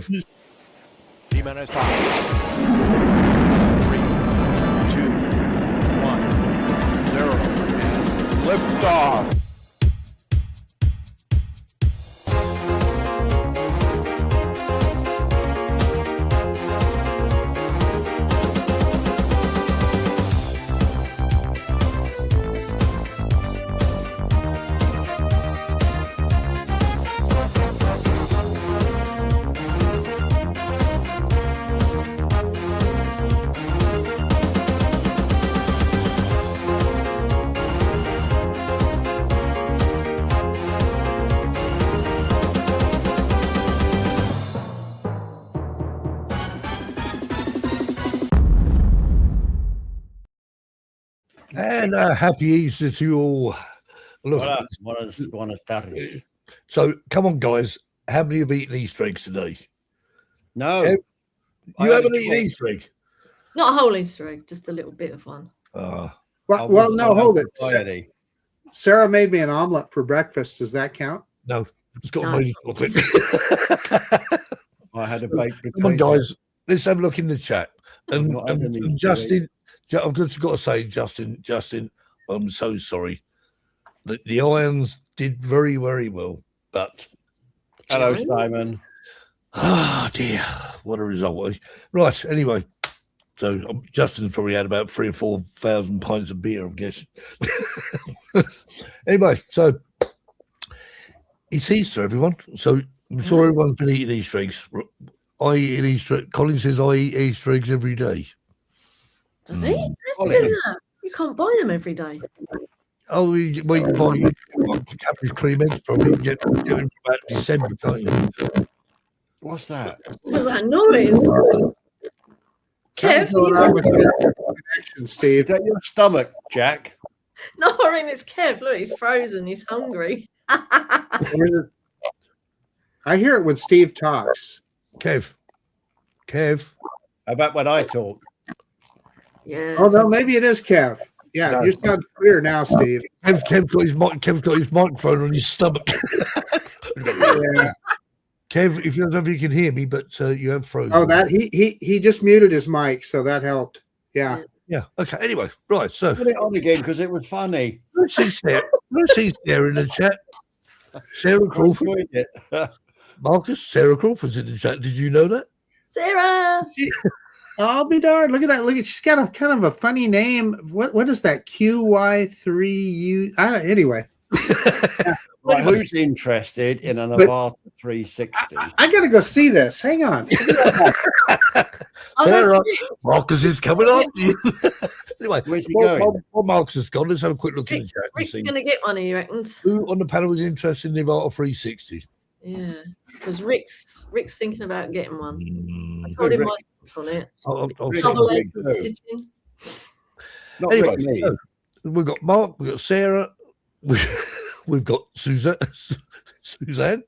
D-minus 5, 3, 2, 1, 0, and lift off. And happy Easter to you all. Look, Buenas tardes. so come on, guys. How many have eaten Easter eggs today? No. You haven't eaten Easter egg? Not a whole Easter egg, just a little bit of one. Well, no, hold it. Sarah made me an omelet for breakfast. Does that count? No, it's got No, money. I had a baked potato. Come on, guys. Let's have a look in the chat. And Justin, I've just got to say, Justin, I'm so sorry. The Irons did very, very well, but Hello, Simon. oh dear, what a result! Right, anyway, so Justin's probably had about 3,000 or 4,000 pints of beer, I'm guessing. Anyway, so it's Easter, everyone. So I'm sure everyone's been eating Easter eggs. I eat Easter. Colin says I eat Easter eggs every day. Does he? Let's do that. You can't buy them every day. Oh, we can buy Cadbury's cream eggs probably. Get them for about December, can't you? What's that? What was that noise? Kev, Connection, Steve. Is that your stomach, Jack? no, I mean it's Kev. Look, he's frozen. He's hungry. I hear it when Steve talks. Kev. How about when I talk? Yeah. Oh no, maybe it is Kev. Yeah, No. you sound clear now, Steve. Kev got his microphone on his stomach. Yeah. Kev, if you don't know if you can hear me, but you have frozen. Oh, that he just muted his mic, so that helped. Yeah. Yeah. Okay. Anyway, right. So Put it on again because it was funny. let's see Sarah in the chat. Sarah Crawford. Enjoyed it. Marcus, Sarah Crawford's in the chat. Did you know that? Sarah. I'll be darned. Look at that. Look at she's got a kind of a funny name. What is that? QY3U. Anyway. Right, who's interested in an Avata 360? I gotta go see this. Hang on. Oh, Sarah, that's cute. Marcus is coming up to you. Anyway, Where's he going? while Marcus has gone, let's have a quick look in the chat and Rick's see going to get one, he reckons. who on the panel is interested in the Avata 360. Yeah, because Rick's thinking about getting one. I Mm, told him Rick. my thoughts on it. I'll Rick. see. Double Rick, edged no. editing. Not Anyway, Rick, me. so we've got Mark, we've got Sarah, we've got Suzanne,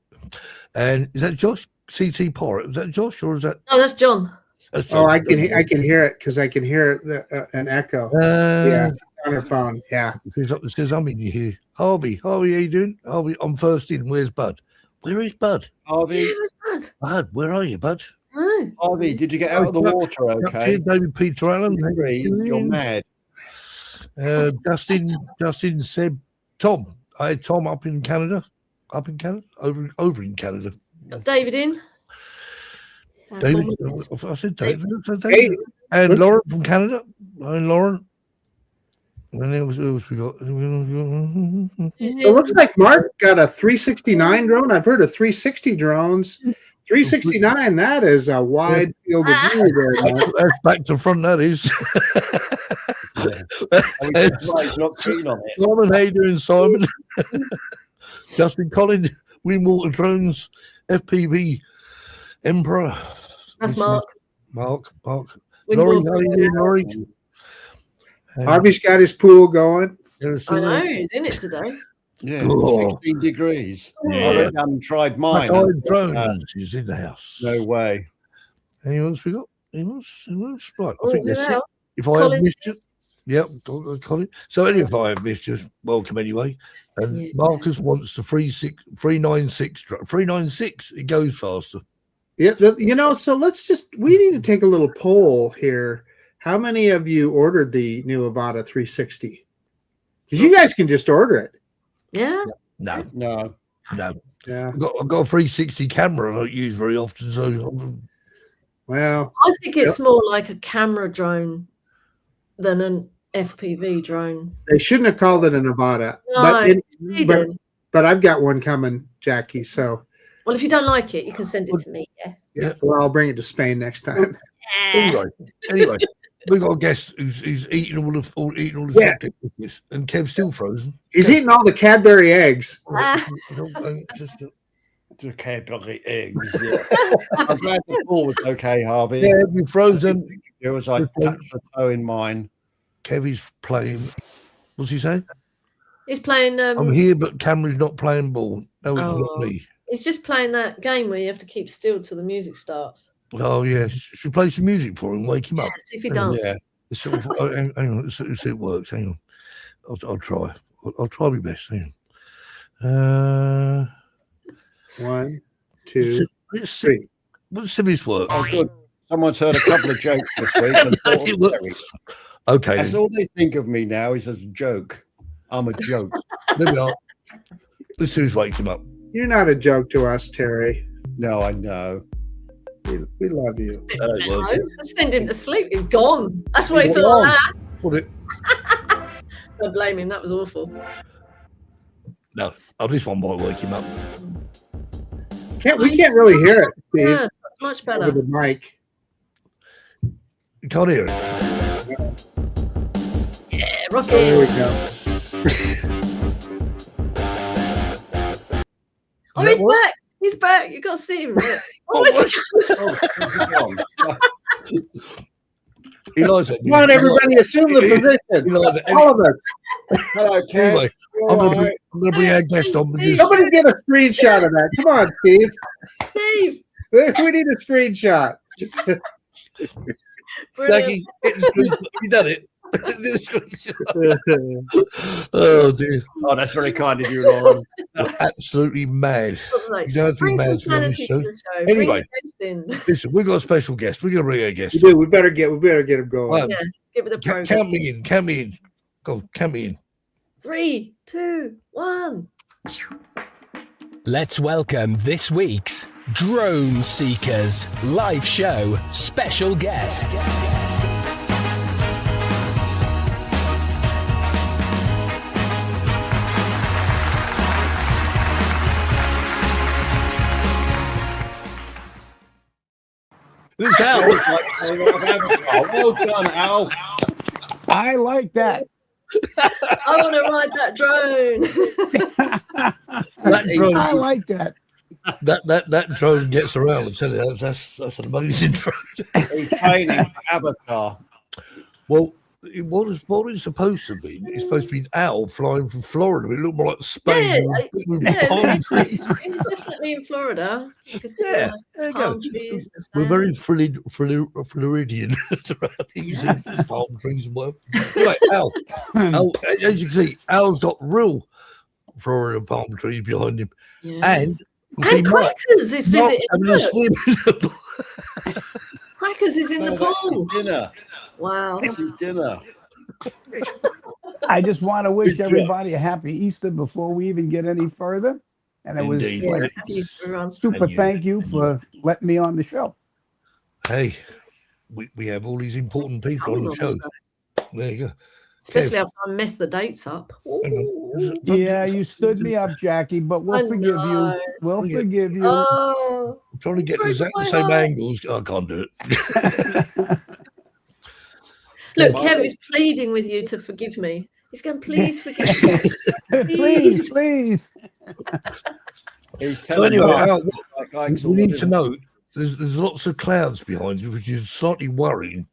and is that Josh? CT Porritt. Is that Josh or is that? Oh, that's John. That's Oh, Josh. I can hear it because I can hear an echo. Yeah, on her phone. Yeah. Because I'm in here. Harvey, how you doing? Harvey, I'm first in. Where's Bud? Where is Bud? Yeah, Harvey, it was good. Bud, where are you, Bud? No. Harvey, did you get out of the water okay? David Peter Allen. You're mad. Justin said, Tom. I had Tom up in Canada. Over in Canada. Got David in. David, I said David. David. And Lauren from Canada. And Lauren. And then who else we got? So it looks like Mark got a 369 drone. I've heard of 360 drones. 369, that is a wide field of view there, Mark. That's back to front, that is. He's not keen on it. Simon, how you doing, Simon? Justin Collins, Windwater Drones, FPV Emperor. That's Mark. Mark. Laurie, Windwater. how you doing, Laurie? Harvey's got his pool going. I know, he's in it today. Yeah, Oh. 16 degrees. Yeah. I haven't tried mine. Mackay Drones is in the house. No way. Anyone else we got? Anyone else? Right, I Oh, think who that's it. else? If I Colin. have missed you, yep, Colin. So if I have missed you, welcome anyway. And Yeah. Marcus wants the 396. 396, it goes faster. Yeah, so we need to take a little poll here. How many of you ordered the new Avata 360? Because you guys can just order it. Yeah. No. Yeah. I've got a 360 camera I don't use very often, so Well, I think it's more like a camera drone than an FPV drone. they shouldn't have called it an Avata. No, but I've got one coming, Jackie. So, well, if you don't like it, you can send it to me. yeah. Well, I'll bring it to Spain next time. Anyway, we've got a guest who's eating all the chocolate cookies, and Kev's still frozen. He's eating all the Cadbury eggs. The Cadbury eggs. Yeah. I'm glad the call was okay, Harvey. Yeah, you're frozen. It was like touch the toe in mine. Kevy's playing. What's he saying? He's playing. I'm here, but Cameron's not playing ball. No, it's not me. He's just playing that game where you have to keep still till the music starts. Oh yeah, should we play some music for him? Wake him up. See if he does. Yeah. Hang on, let's see if it works. Hang on, I'll try. I'll try my best. Hang on. 1, 2, 3. Let's see if this works. Oh, good. Someone's heard a couple of jokes this week. And It works. Okay. That's all they think of me now is as a joke. I'm a joke. Maybe not. Let's see who wakes him up. You're not a joke to us, Terry. No, I know. We love you. Let's send him to sleep. He's gone. That's what he thought of that. Put it. Don't blame him. That was awful. No. Oh, this one might wake him up. We can't really hear it, Steve. Yeah, much better. Over the mic. You can't hear it. Yeah, Rocky. There we go. Oh, he's back. He's back. You got to see him. He lies at Come on, everybody, assume the position. All of us. Hello, Kev. Anyway, I'm going to bring our guest on. Somebody get a screenshot of that. Come on, Steve. Steve. We need a screenshot. Jackie, get the screenshot. You done it. Oh dear! Oh, that's very kind of you, Lauren. Absolutely mad. Like, you don't bring some mad sanity to the show. Anyway, listen, we've got a special guest. We're going to bring our guest. We do. We better get him going. Yeah, give it a program. Count me in. Count me in. Go. Count me in. 3, 2, 1. Let's welcome this week's Drone Seekers live show special guest. It's Al. Well done, Al. I like that. I want to ride that drone. That drone, I like that. That drone gets around. I tell you, that's an amazing drone. He's training for Avatar. Well, what it's supposed to be? It's supposed to be an owl flying from Florida. It looked more like Spain. He's definitely in Florida. You can see Yeah, there you go. trees, We're very Floridian around using palm trees and whatever. Right, Al, as you can see, Al's got real Florida palm trees behind him. Yeah. And Crackers is visiting. Look. Crackers is in the pool. Dinner. Wow. This is dinner. I just want to wish everybody a happy Easter before we even get any further. And it was Indeed. like Happy Easter, everyone. super thank you for letting me on the show. Hey, we have all these important people on the show. There you go. Especially after I messed the dates up. Yeah, you stood me up, Jackie, but we'll forgive you. We'll forgive you. Oh, I'm trying to get exactly the same angles. I can't do it. look, Kev is pleading with you to forgive me. He's going, please forgive me. please. He's So telling anyway, you. Al, we need to know there's lots of clouds behind you, which is slightly worrying.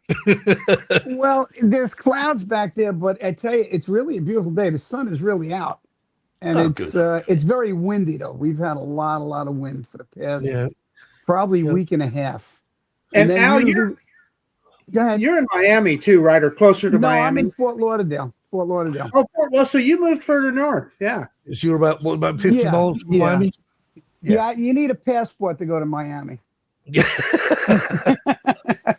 Well, there's clouds back there, but I tell you, it's really a beautiful day. The sun is really out, and it's very windy though. We've had a lot of wind for the past probably week and a half. And Al, go ahead. You're in Miami too, right? Or closer to Miami? I'm in Fort Lauderdale. Oh, well, so you moved further north, yeah. So you're about 50 miles from Miami? Yeah, you need a passport to go to Miami.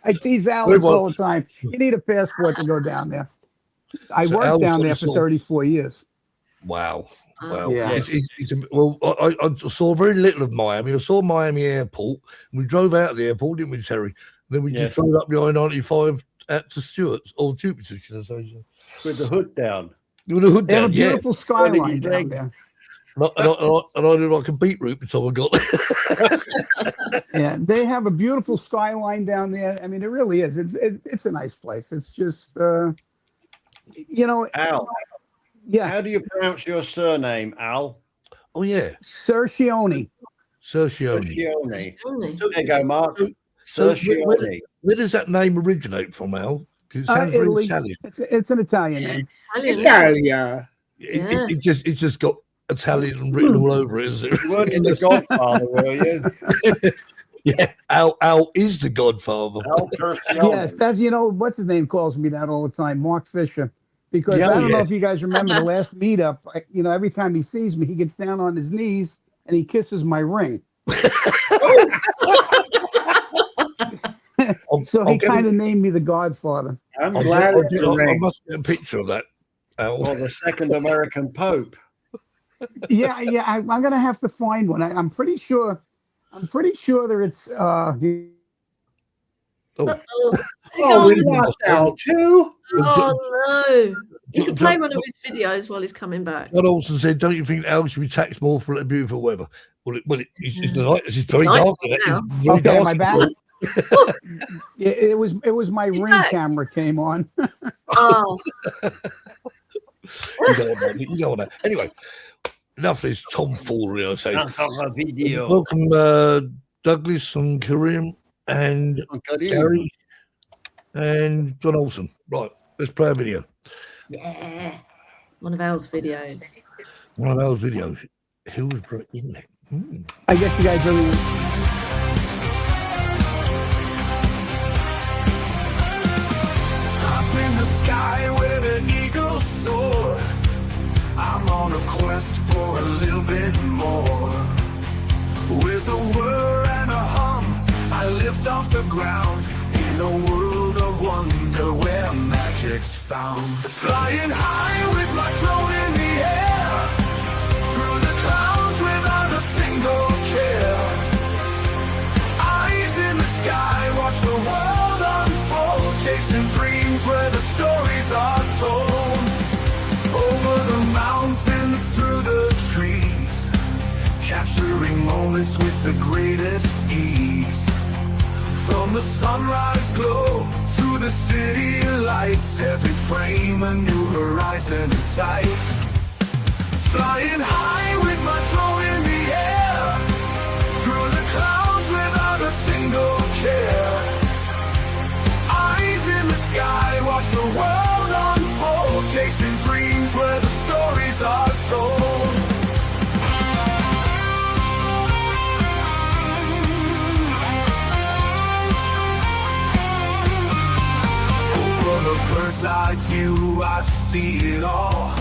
I tease Alex all the time. You need a passport to go down there. I worked down there for 34 years. Wow. Well, Yeah. I saw very little of Miami. I saw Miami Airport. And we drove out of the airport, didn't we, Terry? And then we just drove up the I-95 out to Stewart's, or Jupiter, should I say. With the hood down. With the hood They have down, a beautiful skyline down there. And I did like a beetroot until I got there. Yeah, they have a beautiful skyline down there. I mean, it really is. It's a nice place. It's just, you know. Al. Yeah. How do you pronounce your surname, Al? Oh, yeah. CERCHIONE. There you go, Mark. So CERCHIONE. where does that name originate from, Al? 'Cause it sounds very Italy. Italian. It's an Italian name. Italia. It just got Italian written all over it, is it? You weren't in The Godfather, were you? Yeah, Al is the Godfather. Al Cerchione. Yes, that's, you know, what's his name calls me that all the time, Mark Fisher. Because I don't know if you guys remember the last meetup, you know, every time he sees me, he gets down on his knees and he kisses my ring. So he kind of named me the Godfather. I'm glad I must get a picture of that. Al. Or the second American Pope. Yeah, I'm going to have to find one. I'm pretty sure that it's we lost Al too. Oh no! You can play one of his videos while he's coming back. God also said, "Don't you think Al should be taxed more for the beautiful weather?" It's very dark. Okay, am I back? It was my ring camera came on. Oh, you go on that. Anyway, enough of this tomfoolery. I say. Video. Welcome, Douglas and Karim and Gary and John Olsen. Right, let's play a video. yeah, one of Al's videos. One of those videos. Hillsboro Inlet. I guess you guys really. Up in the sky where the eagles soar, I'm on a quest for a little bit more. With a whir and a hum, I lift off the ground in a world of wonder where magic's found. Flying high with my drone in the air, through the clouds without a single care. Eyes in the sky, watch the world unfold, chasing dreams where the stories are told. Over the mountains, through the trees, capturing moments with the greatest ease. From the sunrise glow to the city lights, every frame a new horizon in sight. Flying high with my drone in the air, through the clouds without a single care. Eyes in the sky, watch the world unfold, chasing dreams where the stories are told. Over the bird's eye view, I see it all,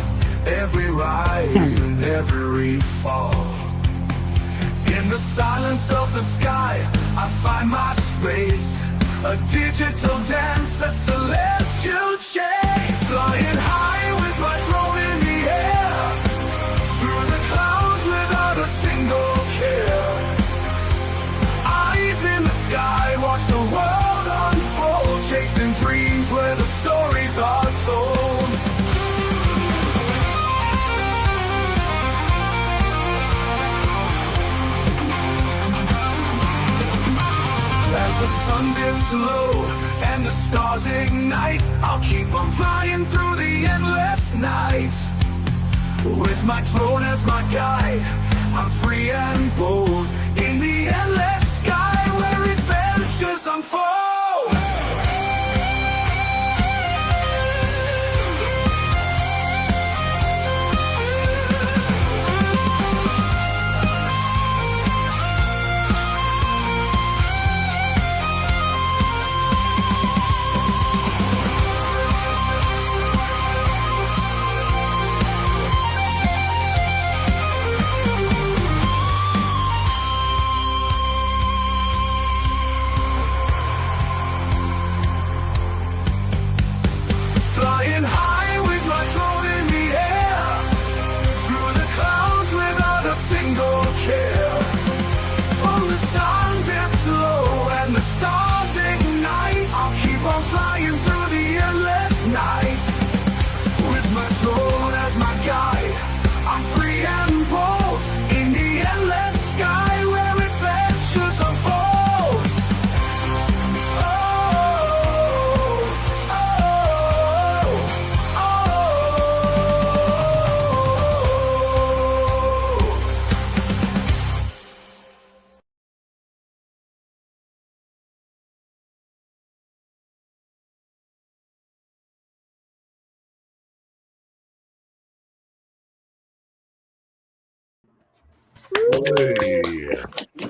every rise and every fall. In the silence of the sky, I find my space, a digital dance, a celestial chase. Flying high with my drone in the air, through the clouds without a single care. Eyes in the sky, watch the world unfold, chasing dreams where the stories are told. As the sun dips low and the stars ignite, I'll keep on flying through the endless night. With my drone as my guide, I'm free and bold, in the endless sky where adventures unfold.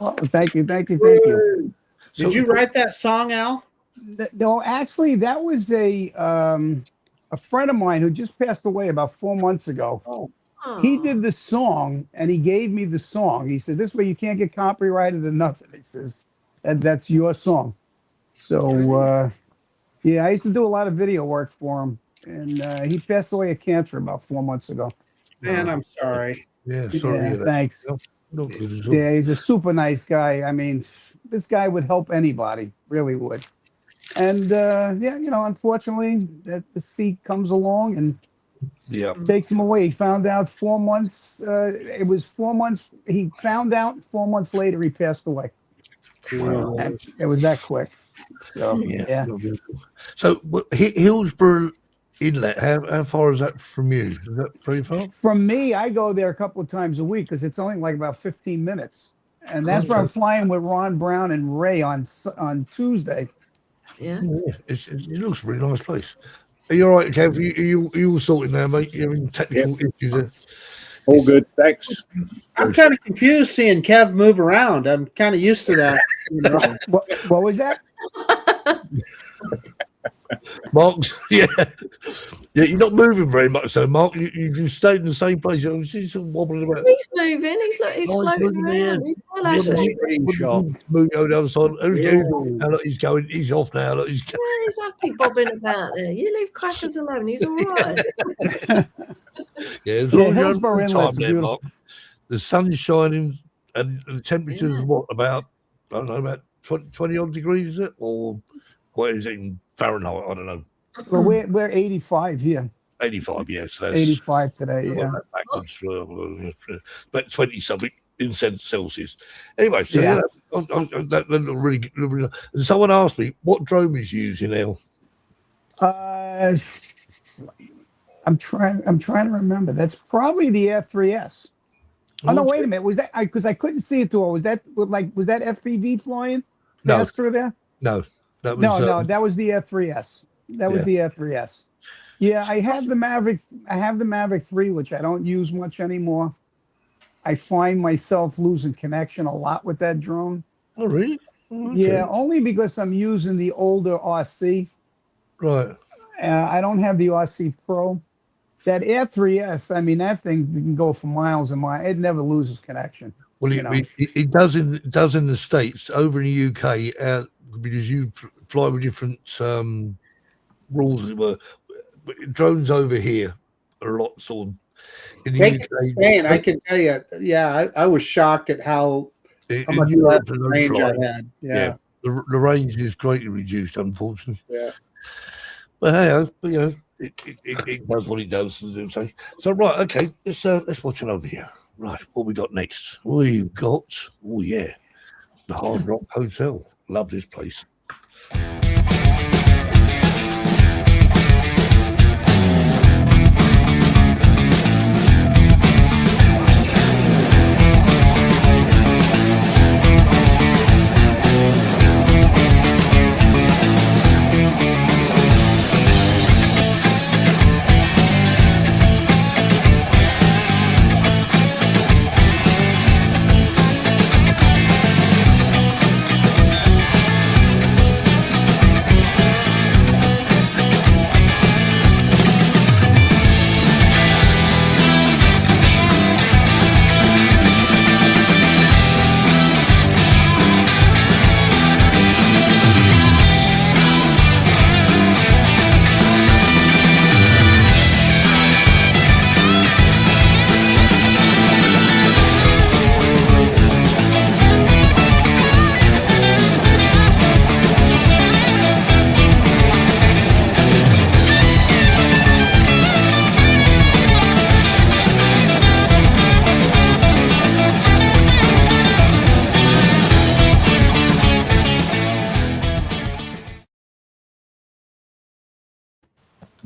Oh, thank you. Did you write that song, Al? No, actually, that was a friend of mine who just passed away about 4 months ago. Oh. He did the song, and he gave me the song. He said, "This way you can't get copyrighted or nothing." He says, "And that's your song." So, yeah, I used to do a lot of video work for him, and he passed away of cancer about 4 months ago. Man, I'm sorry. Yeah, sorry. Yeah, to hear that. thanks. No good at all. Yeah, he's a super nice guy. I mean, this guy would help anybody, really would. And yeah, unfortunately, that the sea comes along and Yeah. takes him away. He found out 4 months. It was 4 months. He found out 4 months later he passed away. And it was that quick. So yeah. So Hillsboro Inlet, how far is that from you? Is that very far? From me, I go there a couple of times a week because it's only like about 15 minutes. And that's where I'm flying with Ron Brown and Ray on Tuesday. Yeah. It looks a really nice place. Are you all right, Kev? You all sorted now, mate? You're having technical issues there. All good, thanks. I'm kind of confused seeing Kev move around. I'm kind of used to that. What was that? Mark, yeah, you're not moving very much, so Mark, you stayed in the same place. You're just wobbling about. He's moving. He's floating around. He's well, actually. Move over the other side. Now, look, he's going. He's off now. Look, he's happy bobbing about there. You leave Crackers alone. He's all right. Yeah, as long as you're Hillsboro on Inlet's time there, Mark. The sun's shining and the temperature is what, about, I don't know, about 20 odd degrees, is it? Or what is it in Fahrenheit? I don't know. Well, we're 85 here. 85, yes. So that's 85 today, yeah. backwards, but 20 something in Celsius. Anyway, so yeah, that really, really. And someone asked me what drone is using now. I'm trying to remember. That's probably the F3S. Oh no, wait a minute. Was that because I couldn't see it too well? Was that FPV flying fast through there? No, that was no. That was the F3S. That was the F3S. Yeah, I have the Maverick. I have the Maverick 3, which I don't use much anymore. I find myself losing connection a lot with that drone. Oh, really? Oh, okay. Yeah, only because I'm using the older RC. Right. I don't have the RC Pro. That F3S, I mean, that thing can go for miles and miles. It never loses connection. Well, it does in the States. Over in the UK, because you fly with different rules, as it were. Drones over here are a lot sort of. In the UK, Spain, I can tell you, I was shocked at how much less range I had. Yeah. The range is greatly reduced, unfortunately. Yeah. But hey, it does what it does. So right, okay, let's watch it over here. Right, what we got next? We've got the Hard Rock Hotel. Love this place.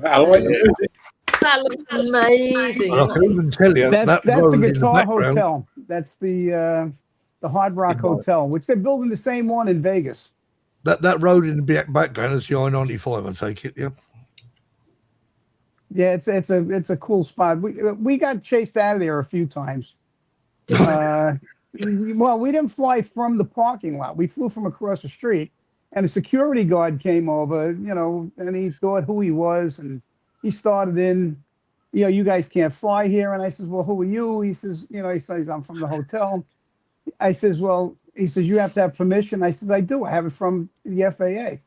I like it. That looks amazing. I can even tell you That's the road in Guitar background- Hotel. That's the Hard Rock Hotel, which they're building the same one in Vegas. That road in the background is the I-95. I take it. Yeah. Yeah, it's a cool spot. We got chased out of there a few times. Well, we didn't fly from the parking lot. We flew from across the street, and a security guard came over, and he thought who he was, and he started in, you guys can't fly here. And I says, well, who are you? He says, he says, I'm from the hotel. I says, well, he says, you have to have permission. I says, I do. I have it from the FAA.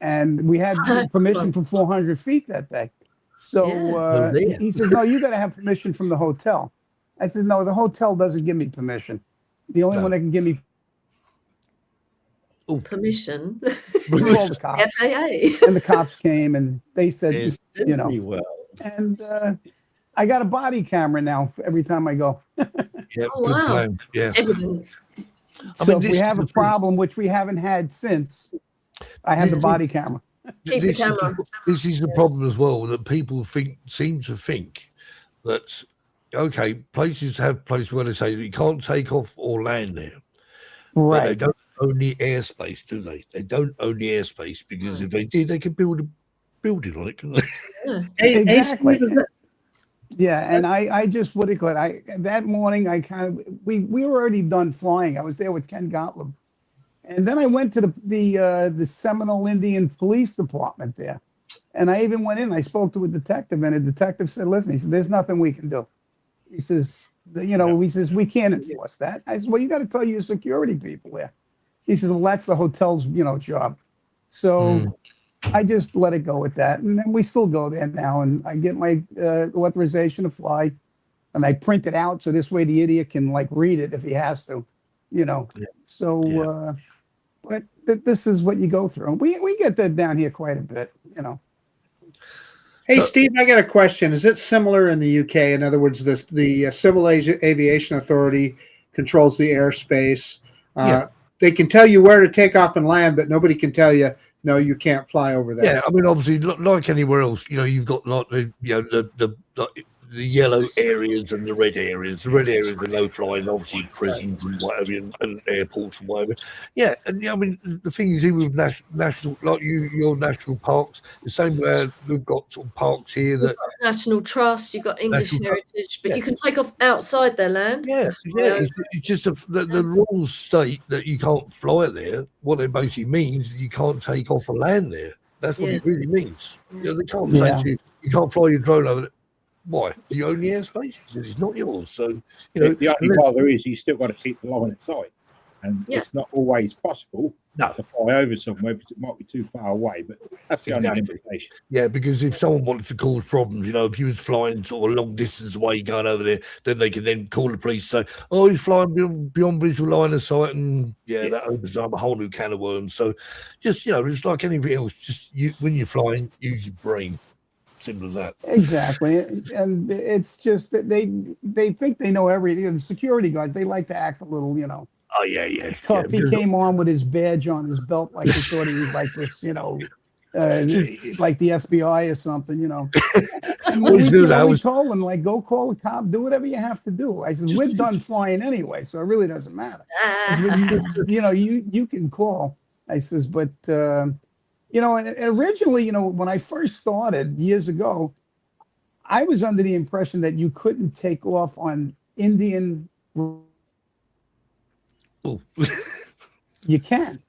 And we had permission for 400 feet that day. So he says, no, you got to have permission from the hotel. I said, no, the hotel doesn't give me permission. The only one that can give me permission. We called the cops. FAA. And the cops came and they said, well. And I got a body camera now every time I go. Yep, Oh, wow. plan. Yeah. Evidence. So if we have a problem, which we haven't had since, I have the body camera. Keep the camera. This is the problem as well, that people seem to think that, okay, places have places where they say that you can't take off or land there. Right. But they don't own the airspace, do they? They don't own the airspace, because if they did, they could build a building on it, couldn't they? Exactly. Yeah, and I just, what do you call it? That morning we were already done flying. I was there with Ken Gottlieb. And then I went to the Seminole Indian Police Department there. And I even went in, I spoke to a detective, and the detective said, listen, he said, there's nothing we can do. He says, he says, we can't enforce that. I said, well, you got to tell your security people there. He says, well, that's the hotel's, job. So I just let it go with that. And then we still go there now, and I get my authorization to fly, and I print it out. So this way the idiot can read it if he has to, So, but this is what you go through. We get that down here quite a bit, Hey, Steve, I got a question. Is it similar in the UK? In other words, the Civil Aviation Authority controls the airspace. They can tell you where to take off and land, but nobody can tell you, no, you can't fly over there. Yeah, I mean, obviously, like anywhere else, you've got the yellow areas and the red areas. The red areas are no flying, obviously prisons and whatever, and airports and whatever. Yeah, and I mean, the thing is, with national, like your national parks, the same way we've got sort of parks here that National Trust, you've got English Heritage, but you can take off outside their land. Yeah. It's just the rules state that you can't fly there. What it basically means is you can't take off a land there. That's what it really means. They can't say to you, you can't fly your drone over there. Why? Do you own the airspace? Because it's not yours. So, the only bother is you still got to keep the line of sight. And it's not always possible to fly over somewhere because it might be too far away. But that's the only limitation. Yeah, because if someone wanted to cause problems, if you was flying sort of a long distance away going over there, then they can then call the police and say, oh, he's flying beyond visual line of sight. And that opens up a whole new can of worms. So just, it's like anything else. Just when you're flying, use your brain. Simple as that. Exactly. And it's just that they think they know everything. The security guards, they like to act a little, oh, yeah. tough. He came on with his badge on his belt like he thought he was like this, like the FBI or something, And we told him, go call a cop, do whatever you have to do. I said, we're done flying anyway, so it really doesn't matter. You can call. I says, but... and originally, when I first started years ago, I was under the impression that you couldn't take off on Indian. You can,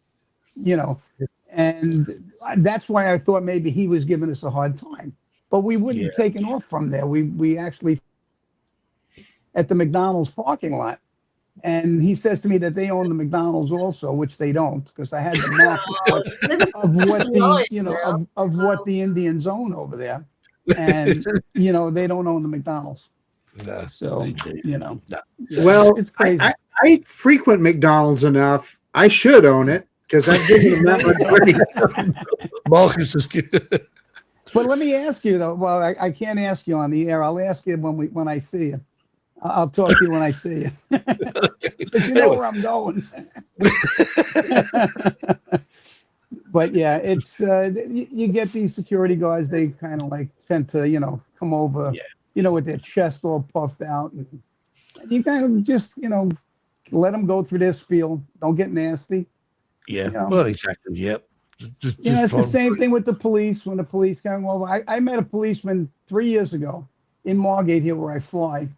and that's why I thought maybe he was giving us a hard time. But we wouldn't have taken off from there. We actually at the McDonald's parking lot. And he says to me that they own the McDonald's also, which they don't, because I had the map of what the Indians own over there, and they don't own the McDonald's. No, so well, it's crazy. I frequent McDonald's enough. I should own it because I've given them that much money. Marcus is good. But let me ask you though. Well, I can't ask you on the air. I'll ask you when I see you. I'll talk to you when I see you. But you know where I'm going. But yeah, it's you get these security guards. They kind of tend to come over, with their chest all puffed out, and you kind of just let them go through their spiel. Don't get nasty. Yeah. Well, exactly. Yep. Just it's the same thing with the police. When the police came over, I met a policeman 3 years ago in Margate here where I fly.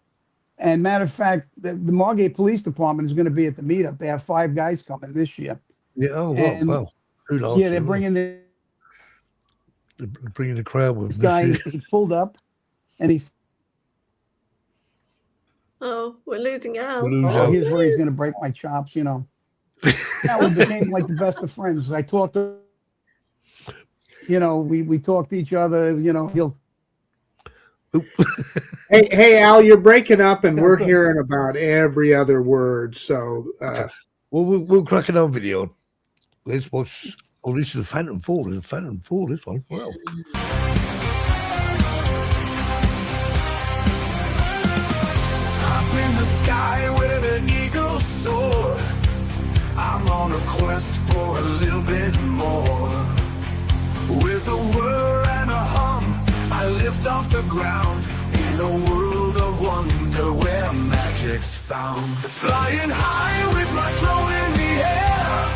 And matter of fact, the Margate Police Department is going to be at the meetup. They have 5 guys coming this year. Yeah. Oh well. Yeah, they're bringing the crowd with this guy. He pulled up, and he's. Oh, we're losing Al. Here's where he's going to break my chops. You know. Yeah, we became like the best of friends. I talked to. You know, we talk to each other. You know, he'll. Hey, Al, you're breaking up, and we're hearing about every other word. So, we'll crack another video. Let's watch. Oh, this is the Phantom 4. This one. Well. Up in the sky where the eagles soar, I'm on a quest for a little bit more. With a whir and a hum, I lift off the ground in a world of wonder where magic's found. Flying high with my drone in the air,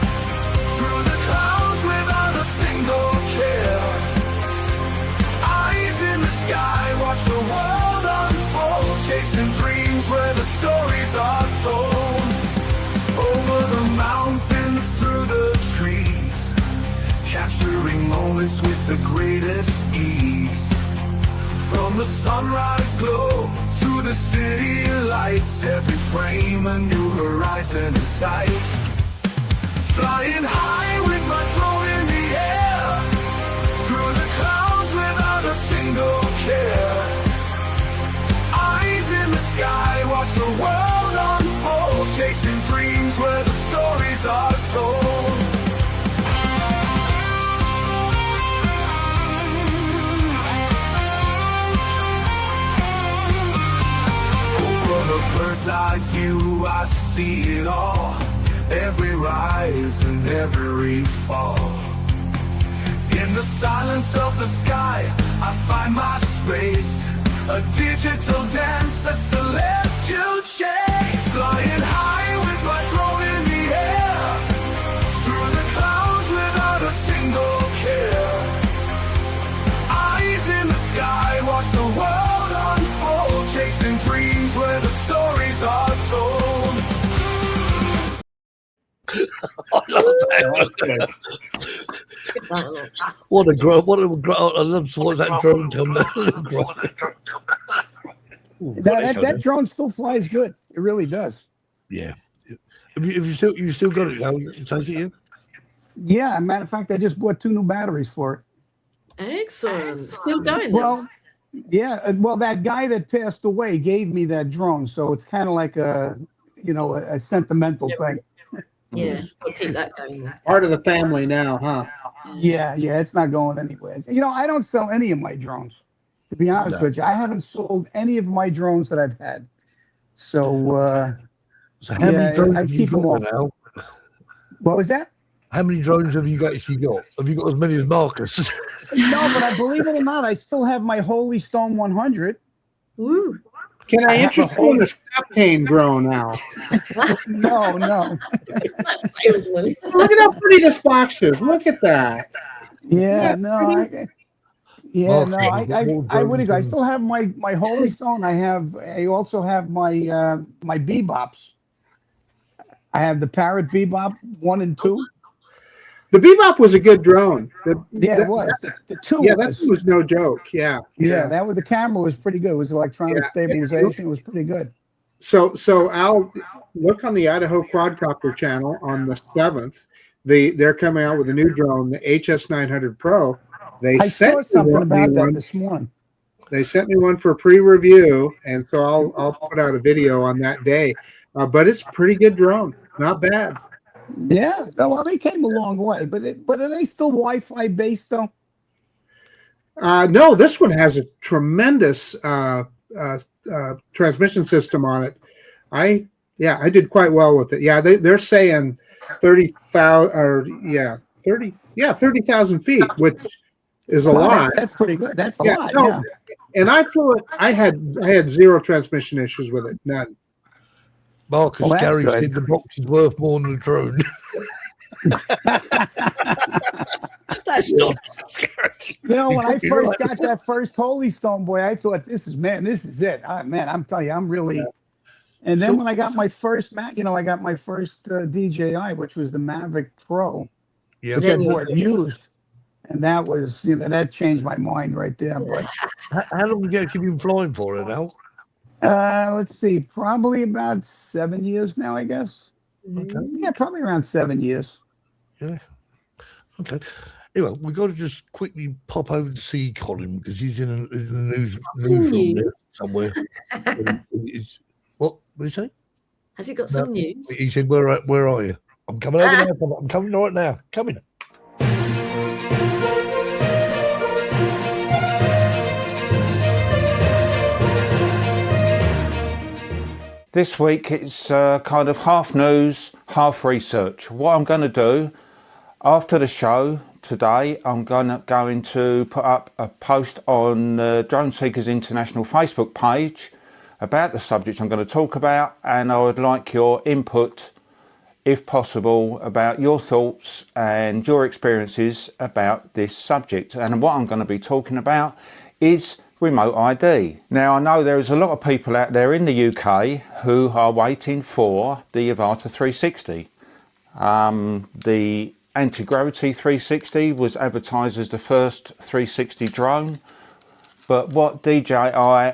through the clouds without a single care. Eyes in the sky, watch the world unfold, chasing dreams where the stories are told. Over the mountains, through the trees, capturing moments with the greatest ease. From the sunrise glow to the city lights, every frame a new horizon in sight. Flying high with my drone in the air, through the clouds without a single care. Eyes in the sky, watch the world unfold, chasing dreams where the stories are told. Bird's eye view, I see it all, every rise and every fall. In the silence of the sky, I find my space, a digital dance, a celestial chase. Flying high with my drone in the air, through the clouds without a single care. Eyes in the sky, watch the world unfold, chasing dreams where the stories are told. I love that. What a growth! I love to watch that drone come down. That drone still flies good. It really does. Yeah. Have you still got it now? You take it in? Yeah. As a matter of fact, I just bought 2 new batteries for it. Excellent. Still going. Well, yeah. Well, that guy that passed away gave me that drone, so it's kind of like a sentimental thing. Yeah, we'll keep that going. Part of the family now, huh? Yeah, it's not going anywhere. You know, I don't sell any of my drones. To be honest with you, I haven't sold any of my drones that I've had. So how many drones I have you keep them all. now? What was that? How many drones have you got? Have you got as many as Marcus? No, but I believe it or not, I still have my Holy Stone 100. Woo. Can I interest you in the Septane drone now? No. Look at how pretty this box is. Look at that. Yeah, I would agree. I still have my Holy Stone. I also have my my bebops. I have the Parrot Bebop 1 and 2. The Bebop was a good drone. It was. The 2 that was no joke. Yeah. That was, the camera was pretty good. It was electronic stabilization. It was pretty good. So I'll look on the Idaho Quadcopter channel on the 7th. They're coming out with a new drone, the HS900 Pro. I saw something about that this morning. They sent me one for pre-review, and so I'll put out a video on that day. But it's a pretty good drone. Not bad. Yeah, well, they came a long way, but are they still Wi-Fi based though? No, this one has a tremendous transmission system on it. I did quite well with it. Yeah, they're saying 30,000 feet, which is a lot. That's pretty good. That's a lot. No, yeah. And I feel it. I had zero transmission issues with it. None. Marcus Gary said the box is worth more than the drone. That's not scary. You know, when I first got that first Holy Stone, boy, I thought this is it. Man, I'm telling you, I'm really And then when I got my first I got my first DJI, which was the Mavic Pro, which I bought used, and that was that changed my mind right there. But how long did you keep been flying for it now? Let's see, probably about 7 years now, I guess. Okay. Yeah, probably around 7 years. Yeah. Okay. Anyway, we've got to just quickly pop over to see Colin because he's in the newsroom there somewhere. What did he say? Has he got some news? He said, "Where are you? I'm coming over now. I'm coming right now. Coming." This week it's kind of half news, half research. What I'm going to do after the show today, I'm going to put up a post on the Drone Seekers International Facebook page about the subject I'm going to talk about, and I would like your input, if possible, about your thoughts and your experiences about this subject. And what I'm going to be talking about is remote ID. Now, I know there is a lot of people out there in the UK who are waiting for the Avata 360. The anti-gravity 360 was advertised as the first 360 drone, but what DJI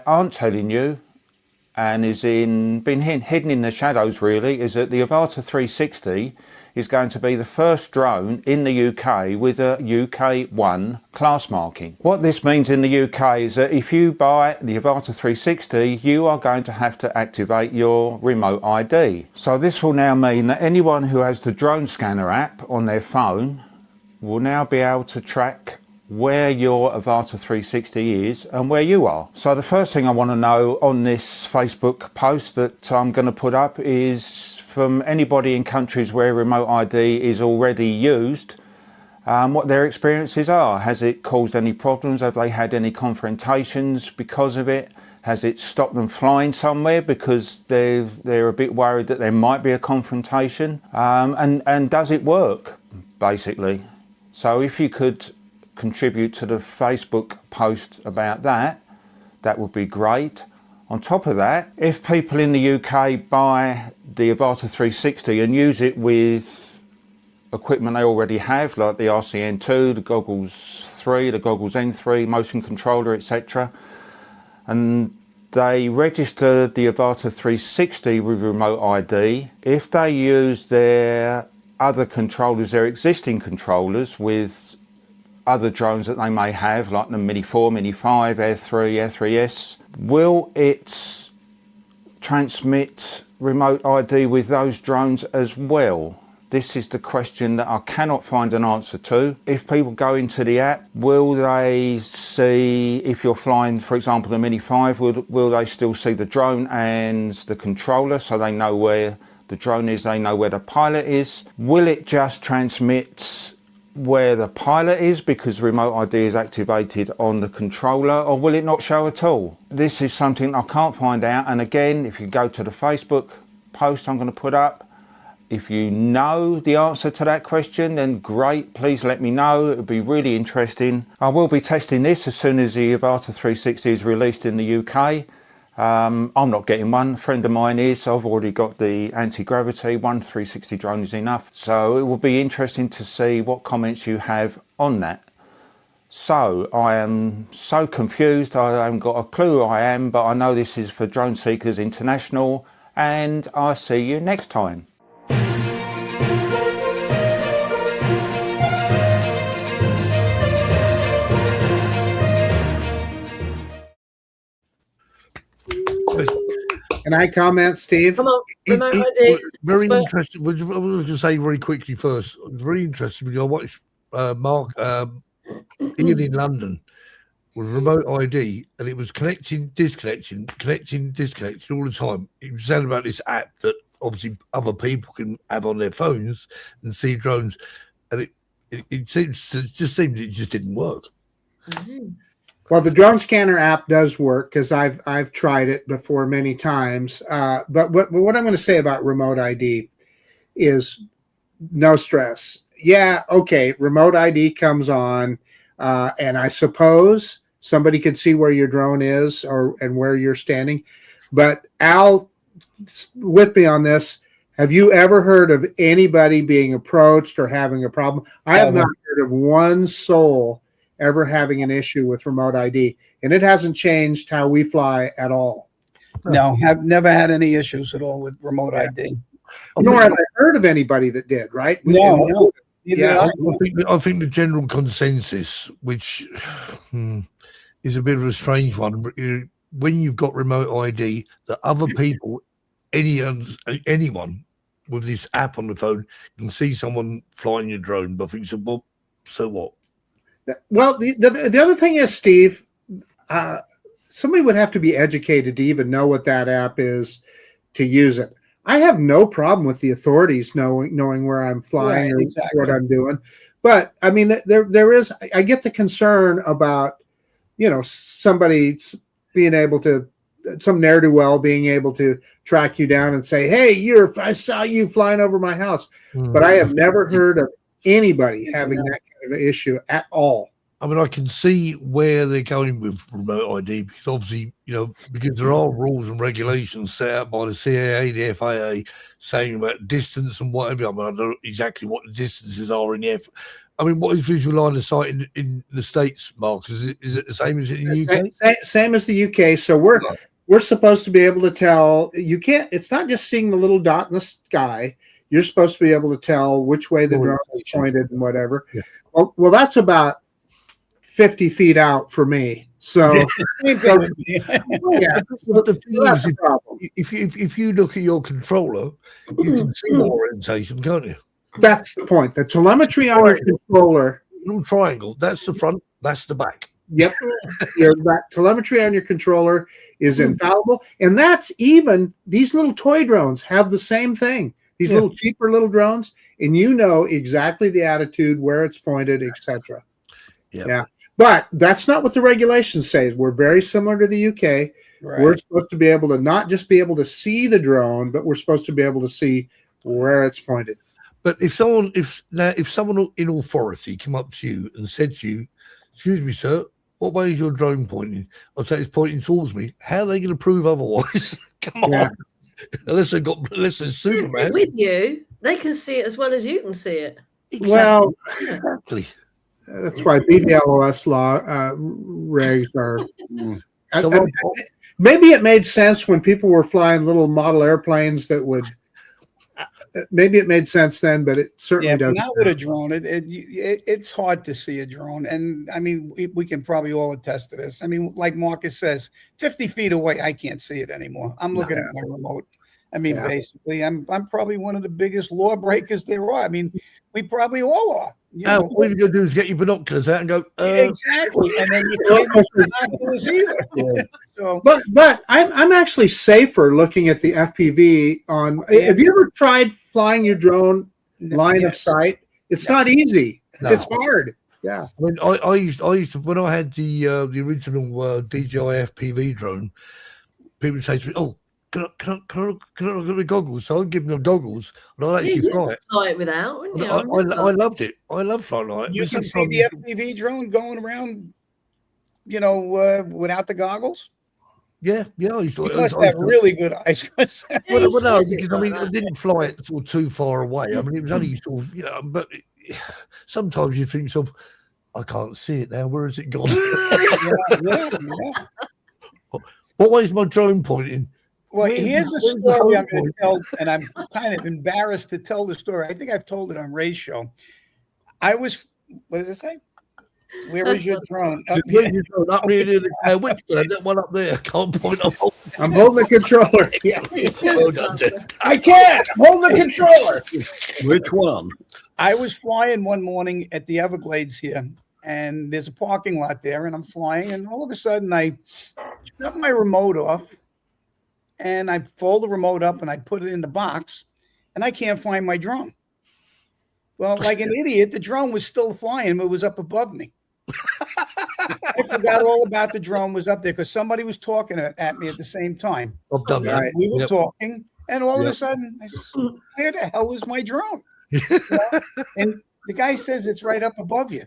aren't telling you, and is been hidden in the shadows really, is that the Avata 360 is going to be the first drone in the UK with a UK 1 class marking. What this means in the UK is that if you buy the Avata 360, you are going to have to activate your remote ID. So this will now mean that anyone who has the drone scanner app on their phone will now be able to track where your Avata 360 is and where you are. So the first thing I want to know on this Facebook post that I'm going to put up is from anybody in countries where remote ID is already used, what their experiences are. Has it caused any problems? Have they had any confrontations because of it? Has it stopped them flying somewhere because they're a bit worried that there might be a confrontation? And does it work, basically? So if you could contribute to the Facebook post about that, that would be great. On top of that, if people in the UK buy the Avata 360 and use it with equipment they already have, like the RCN2, the Goggles 3, the Goggles N3, motion controller, etc., and they register the Avata 360 with remote ID, if they use their other controllers, their existing controllers with other drones that they may have, like the Mini 4, Mini 5, Air 3, Air 3S, will it transmit remote ID with those drones as well? This is the question that I cannot find an answer to. If people go into the app, will they see, if you're flying, for example, the Mini 5, will they still see the drone and the controller so they know where the drone is, they know where the pilot is? Will it just transmit where the pilot is because remote ID is activated on the controller, or will it not show at all? This is something I can't find out, and again, if you go to the Facebook post I'm going to put up, if you know the answer to that question, then great, please let me know. It would be really interesting. I will be testing this as soon as the Avata 360 is released in the UK. I'm not getting one, a friend of mine is. I've already got the anti-gravity, one 360 drone is enough. So it will be interesting to see what comments you have on that. So I am so confused, I haven't got a clue who I am, but I know this is for Drone Seekers International, and I'll see you next time. Can I comment, Steve? Come on, remote ID. Very interesting. I was going to say very quickly first. Very interesting because I watched Mark Ian in London with remote ID, and it was connecting, disconnecting all the time. It was saying about this app that obviously other people can have on their phones and see drones, and it just seemed it just didn't work. Mm-hmm. Well, the drone scanner app does work because I've tried it before many times. But what I'm going to say about remote ID is no stress. Yeah, okay, remote ID comes on, and I suppose somebody could see where your drone is and where you're standing. But Al with me on this. Have you ever heard of anybody being approached or having a problem? I have not heard of one soul ever having an issue with remote ID, and it hasn't changed how we fly at all. No, have never had any issues at all with remote ID. Nor have I heard of anybody that did, right? No. Yeah, I think the general consensus, which is a bit of a strange one, when you've got remote ID, that other people, anyone with this app on the phone can see someone flying your drone. But I think so what? Well, the other thing is, Steve, somebody would have to be educated to even know what that app is to use it. I have no problem with the authorities knowing where I'm flying or what I'm doing. But I mean, there is, I get the concern about, somebody being able to, some ne'er-do-well being able to track you down and say, hey, I saw you flying over my house. But I have never heard of anybody having that kind of issue at all. I mean, I can see where they're going with remote ID because obviously, because there are rules and regulations set out by the CAA, the FAA, saying about distance and whatever. I mean, I don't know exactly what the distances are in the I mean, what is visual line of sight in the States, Mark? Is it the same as in the UK? Same as the UK. So we're supposed to be able to tell. You can't. It's not just seeing the little dot in the sky. You're supposed to be able to tell which way the drone is pointed and whatever. Yeah. Well, that's about 50 feet out for me. So, that's the problem. If you look at your controller, you can see the orientation, can't you? That's the point. The telemetry on your controller, little triangle. That's the front. That's the back. Yep. That telemetry on your controller is infallible, and that's even these little toy drones have the same thing. These little cheaper little drones, and exactly the attitude, where it's pointed, etc. Yeah. But that's not what the regulations say. We're very similar to the UK. Right. We're supposed to be able to not just be able to see the drone, but we're supposed to be able to see where it's pointed. But if someone in authority come up to you and said to you, "Excuse me, sir, what way is your drone pointing?" I'll say it's pointing towards me. How are they going to prove otherwise? Come on, unless they're Superman with you, they can see it as well as you can see it. Exactly. Well, exactly. That's why BVLOS law regs are. Maybe it made sense when people were flying little model airplanes that would. Maybe it made sense then, but it certainly doesn't. Not with a drone. It's hard to see a drone, and I mean, we can probably all attest to this. I mean, like Marcus says, 50 feet away, I can't see it anymore. I'm looking at my remote. I mean, basically, I'm probably one of the biggest law breakers there are. I mean, we probably all are. All you got to do is get your binoculars out and go. Exactly, and then you can't use binoculars either. Yeah. So, but I'm actually safer looking at the FPV on. Have you ever tried flying your drone line of sight? It's not easy. No. It's hard. Yeah. I mean, I used to when I had the original DJI FPV drone. People would say to me, "Oh, can I look at the goggles?" So I'd give them the goggles, and I'd actually fly it without, wouldn't you? I loved it. I love flying like it. You can see the FPV drone going around, without the goggles. Yeah. You must have really good eyes. No, because I mean, I didn't fly it sort of too far away. I mean, it was only sort of, but sometimes you think of, I can't see it now. Where has it gone? What way is my drone pointing? Well, here's a story I'm going to tell, and I'm kind of embarrassed to tell the story. I think I've told it on Ray's show. What does it say? Where was your drone? Up here. Which one? That one up there. I can't point up. I'm holding the controller. Well done, I can't. I'm holding the controller. Which one? I was flying one morning at the Everglades here, and there's a parking lot there, and I'm flying, and all of a sudden I shut my remote off, and I fold the remote up, and I put it in the box, and I can't find my drone. Well, like an idiot, the drone was still flying. It was up above me. I forgot all about the drone was up there because somebody was talking at me at the same time. I've done that. We were talking, and all of a sudden, I said, "Where the hell is my drone?" And the guy says it's right up above you.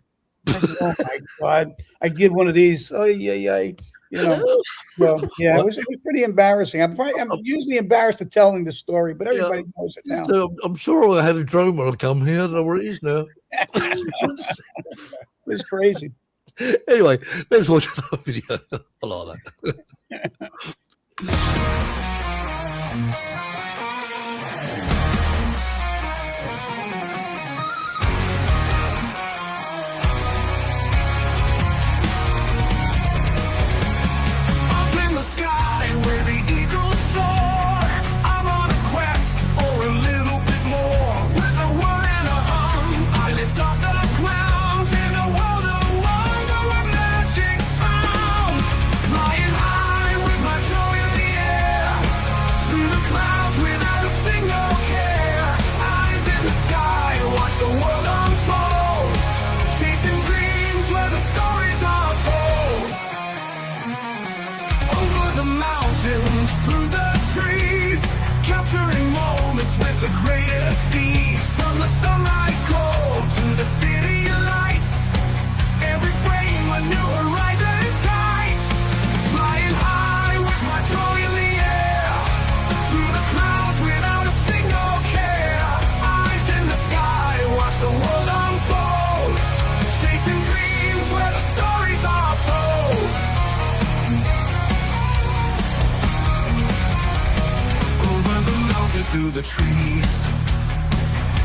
I said, "Oh my God!" I did one of these. Oh yeah. You know, well, yeah, it was pretty embarrassing. I'm usually embarrassed at telling the story, but everybody knows it now. I'm sure I had a drone when I come here. I don't know where it is now. It was crazy. Anyway, let's watch another video. I like that. Sky where the eagles soar. I'm on a quest for a little bit more. With a whir and a hum, I lift off the ground in a world of wonder where magic's found. Flying high with my joy in the air, through the clouds without a single care. Eyes in the sky, watch the world unfold. Chasing dreams where the stories are told. Over the mountains, through the trees, capturing moments with the greatest ease. From the sunrise glow to the city lights, every frame a new horizon in sight. Flying high with my joy in the air, through the clouds without a single care. Eyes in the sky, watch the world unfold. Chasing dreams where the stories are told. Through the trees,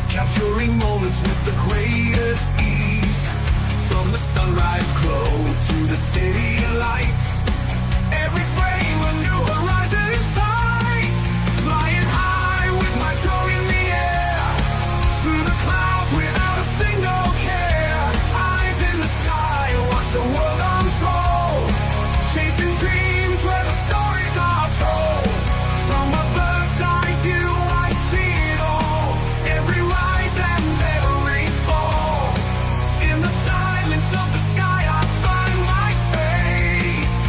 capturing moments with the greatest ease. From the sunrise glow to the city lights, every frame a new horizon in sight. Flying high with my joy in the air, through the clouds without a single care. Eyes in the sky, watch the world unfold. Chasing dreams where the stories are told. From a bird's eye view, I see it all. Every rise and every fall. In the silence of the sky, I find my space.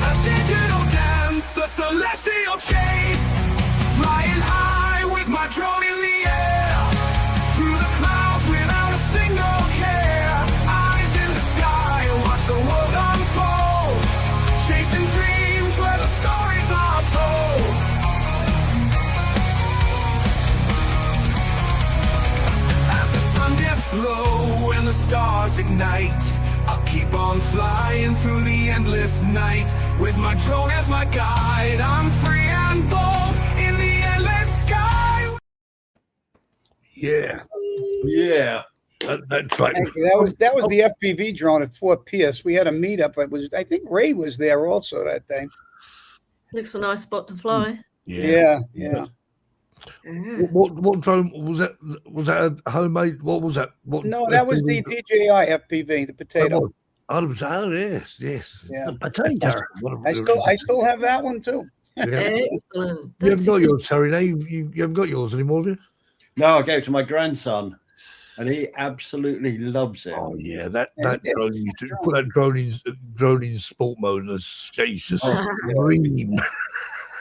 A digital dance, a celestial chase. Flying high with my drone in the air, through the clouds without a single care. Eyes in the sky, watch the world unfold. Chasing dreams where the stories are told. Sun dips low and the stars ignite, I'll keep on flying through the endless night. With my drone as my guide, I'm free and bold in the endless sky. Yeah. That's right. That was the FPV drone at Fort Pierce. We had a meetup. I think Ray was there also that day. Looks a nice spot to fly. Yeah. What drone was that? Was that a homemade? What was that? No, that was the DJI FPV, the potato. Yes. Yeah. The potato. I still have that one too. Excellent. You haven't got yours, Terry. Now you haven't got yours anymore, have you? No, I gave it to my grandson, and he absolutely loves it. Oh yeah, that drone. You put that drone in sport mode, and it's just scream.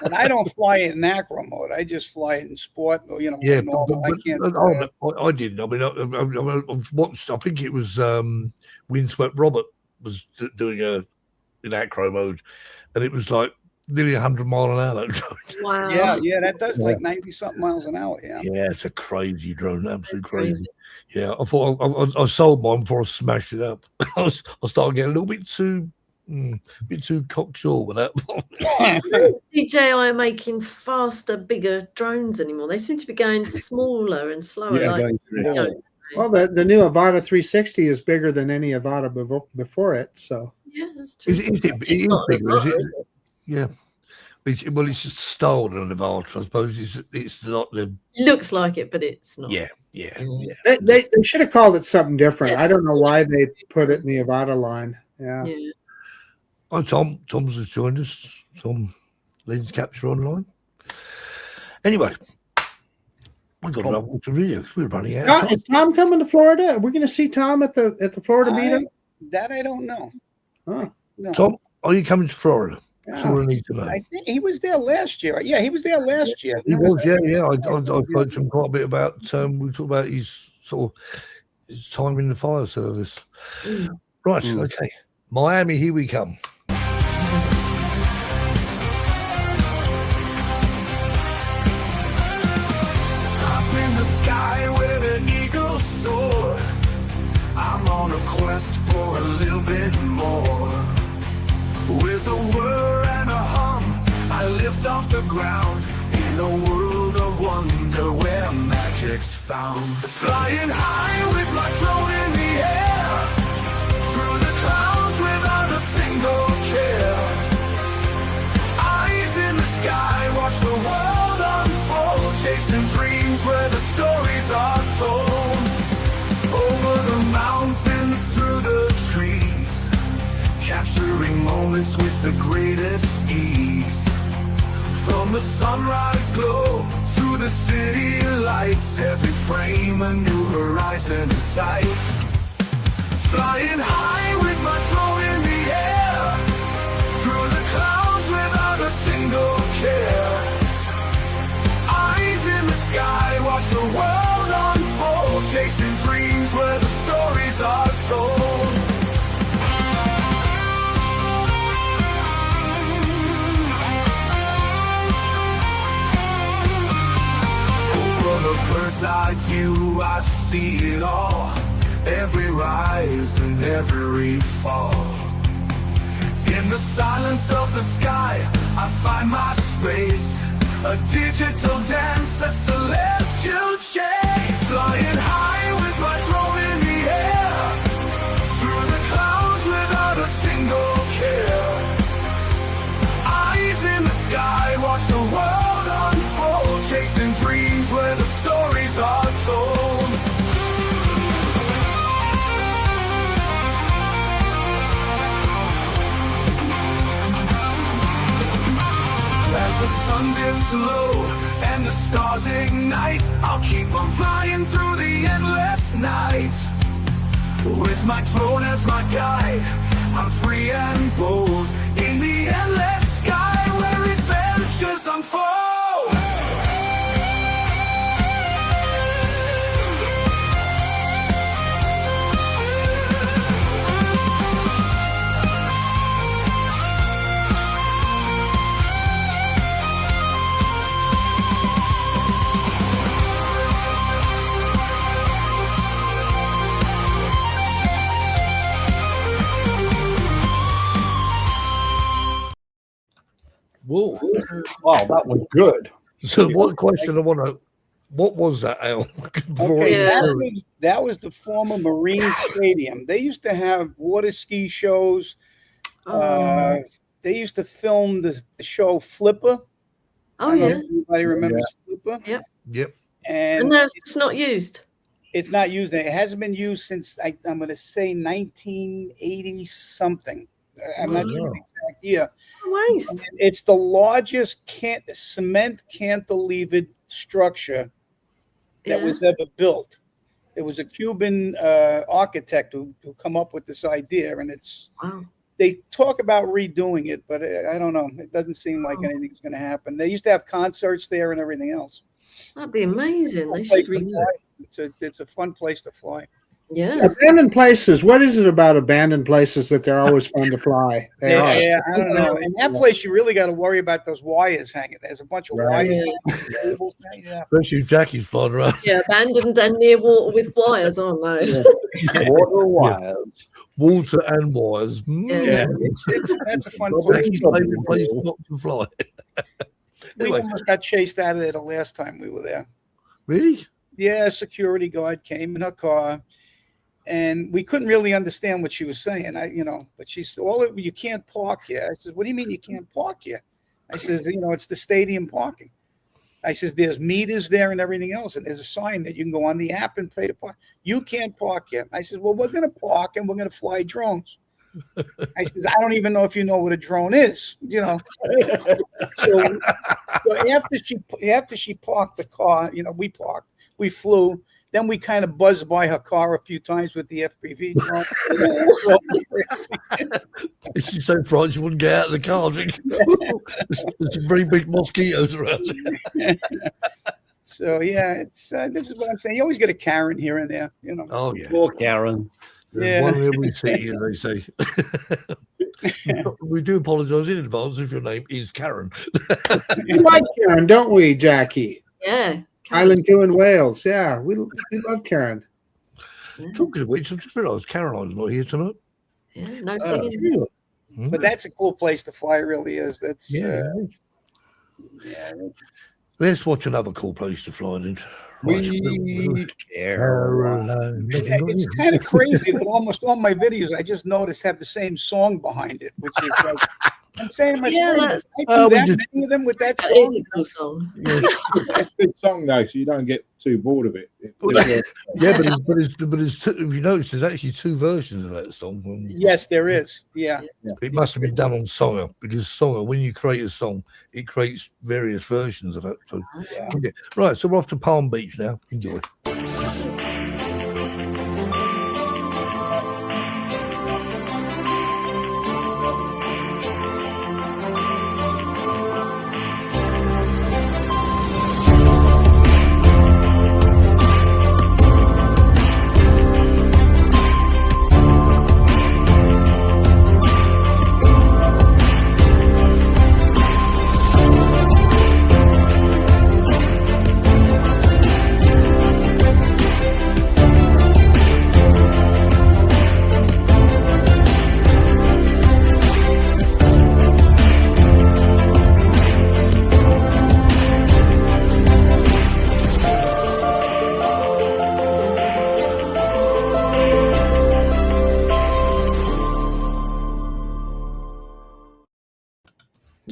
And I don't fly it in acro mode. I just fly it in sport. Yeah, normal. I can't. I didn't. I mean, I've watched. I think it was Windswept Robert was doing in acro mode, and it was like nearly 100 mile an hour. That drone. Wow. Yeah, that does like 90-something miles an hour. Yeah, it's a crazy drone, absolutely crazy. Yeah, I thought I sold mine before I smashed it up. I started getting a little bit too cocksure with that. DJI are making faster, bigger drones anymore. They seem to be going smaller and slower. Well, the new Avata 360 is bigger than any Avata before it. So yeah, that's true. Is it bigger? Is it? Yeah. It's just styled on the Avata. I suppose it's not the. Looks like it, but it's not. Yeah. They should have called it something different. I don't know why they put it in the Avata line. Yeah. Oh, Tom's has joined us. Tom Lens Capture Online. Anyway, we've got another to video. We're running out. Is Tom coming to Florida? Are we going to see Tom at the Florida meetup? That I don't know. Oh, no. Tom, are you coming to Florida? Yeah. That's all I need to know. I think he was there last year. Yeah, he was there last year. He was, yeah. I spoke to him quite a bit about. We talked about his time in the fire service. Right. Okay. Miami, here we come. just for a little bit more. With a whir and a hum, I lift off the ground in a world of wonder where magic's found. Flying high with my drone in the air, through the clouds without a single care. Eyes in the sky, watch the world unfold, chasing dreams where the stories are told. Over the mountains, through the trees, capturing moments with the greatest ease. From the sunrise glow to the city lights, every frame a new horizon in sight. Flying high with my drone in the air, through the clouds without a single care. Eyes in the sky, watch the world unfold, chasing dreams where the stories are told. From a bird's eye view, I see it all, every rise and every fall. In the silence of the sky, I find my space, a digital dance, a celestial chase. Flying high with my drone in the air, through the clouds without a single care. Eyes in the sky, watch the world unfold, chasing dreams where the stories are told. As the sun dips low and the stars ignite, I'll keep on flying through the endless night. With my drone as my guide, I'm free and bold, in the endless sky where adventures unfold. Whoa. Wow, that was good. So what question I want to, what was that, Al? Okay, that was the former Marine Stadium. They used to have water ski shows. They used to film the show Flipper. Oh, yeah. Everybody remembers Flipper? Yep. Yep. And that's it's not used. It's not used. It hasn't been used since, I'm going to say, 1980 something. I'm not sure the exact year. Waste. It's the largest cement cantilevered structure that was ever built. It was a Cuban architect who come up with this idea, and it's they talk about redoing it, but I don't know. It doesn't seem like anything's going to happen. They used to have concerts there and everything else. That'd be amazing. They should redo it. It's a fun place to fly. Yeah. Abandoned places. What is it about abandoned places that they're always fun to fly? They are. Yeah, I don't know. In that place, you really got to worry about those wires hanging. There's a bunch of wires. Yeah. Especially Jackie's flying around. Yeah, abandoned and near water with wires. Oh no. Water wires. Water and wires. Yeah, that's a fun place. Jackie's favorite place not to fly. We almost got chased out of there the last time we were there. Really? Yeah, a security guard came in her car, and we couldn't really understand what she was saying. But she said, you can't park here. I said, what do you mean you can't park here? I says, it's the stadium parking. I says, there's meters there and everything else, and there's a sign that you can go on the app and pay to park. You can't park here. I says, well, we're going to park and we're going to fly drones. I says, I don't even know if you know what a drone is, So after she parked the car, we parked, we flew. Then we kind of buzzed by her car a few times with the FPV drone. She's so frightened she wouldn't get out of the car. There's some very big mosquitoes around. So yeah, this is what I'm saying. You always get a Karen here and there, Oh yeah, poor Karen. There's one in every city, as they say. We do apologise in advance if your name is Karen. We like Karen, don't we, Jackie? Yeah. Island 2 in Wales. Yeah, we love Karen. Talking of which, I just realised Caroline's not here tonight. Yeah, no singing. But that's a cool place to fly. It really is. That's yeah. Let's watch another cool place to fly in. Caroline. It's kind of crazy that almost all my videos I just noticed have the same song behind it, which is like, I'm saying to myself, I do that many of them with that song. It's a cool song. It's a good song though, so you don't get too bored of it. Yeah, but it's two, if you notice, there's actually two versions of that song. Yes, there is. Yeah. It must have been done on Songer, because Songer, when you create a song, it creates various versions of it. So, right, so we're off to Palm Beach now. Enjoy.